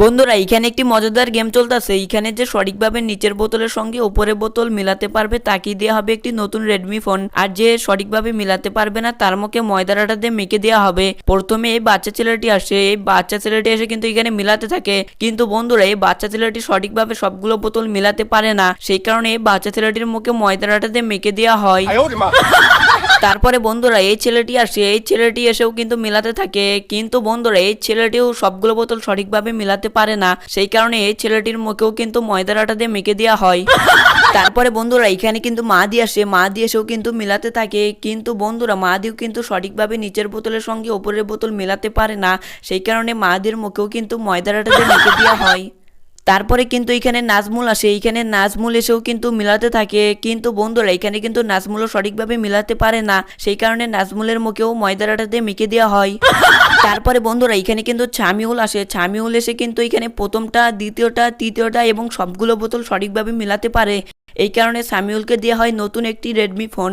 বন্ধুরা এখানে একটি মজাদার গেম চলতেছে। এখানে যে সঠিকভাবে নিচের বোতলের সঙ্গে উপরের বোতল মিলাতে পারবে তাকে দেওয়া হবে একটি নতুন রেডমি ফোন। আর যে সঠিকভাবে মিলাতে পারবে না তার মুখে ময়দার আটা দিয়ে মেখে দেওয়া হবে। প্রথমে এই বাচ্চা ছেলেটি আসে, এই বাচ্চা ছেলেটি এসে কিন্তু এখানে মিলাতে থাকে, কিন্তু বন্ধুরা এই বাচ্চা ছেলেটি সঠিকভাবে সবগুলো বোতল মিলাতে পারে না। সেই কারণে এই বাচ্চা ছেলেটির মুখে ময়দার আটা দিয়ে মেখে দেওয়া হয়। তারপরে বন্ধুরা এই ছেলেটি আসে, এই ছেলেটি এসেও কিন্তু মিলাতে থাকে, কিন্তু বন্ধুরা এই ছেলেটিও সবগুলো বোতল সঠিকভাবে মিলাতে পারে না। সেই কারণে এই ছেলেটির মুখেও কিন্তু ময়দার আটা দিয়ে মেখে দেওয়া হয়। তারপরে বন্ধুরা এখানে কিন্তু মা দিয়ে আসে, মা দিয়ে এসেও কিন্তু মিলাতে থাকে, কিন্তু বন্ধুরা মা দিয়েও কিন্তু সঠিকভাবে নিচের বোতলের সঙ্গে উপরের বোতল মিলাতে পারে না। সেই কারণে মা দির মুখেও কিন্তু ময়দার আটা দিয়ে মেখে দেওয়া হয়। তারপরে কিন্তু এখানে নাজমুল আসে, এইখানে নাজমুল এসেও কিন্তু মিলাতে থাকে, কিন্তু বন্ধুরা এখানে কিন্তু নাজমুলও সঠিকভাবে মিলাতে পারে না। সেই কারণে নাজমুলের মুখেও ময়দার আটা দিয়ে মেখে দেওয়া হয়। তারপরে বন্ধুরা এখানে কিন্তু ছামিউল আসে, ছামিউল এসে কিন্তু এখানে প্রথমটা, দ্বিতীয়টা, তৃতীয়টা এবং সবগুলো বোতল সঠিকভাবে মিলাতে পারে। এই কারণে সামিউলকে দেওয়া হয় নতুন একটি রেডমি ফোন।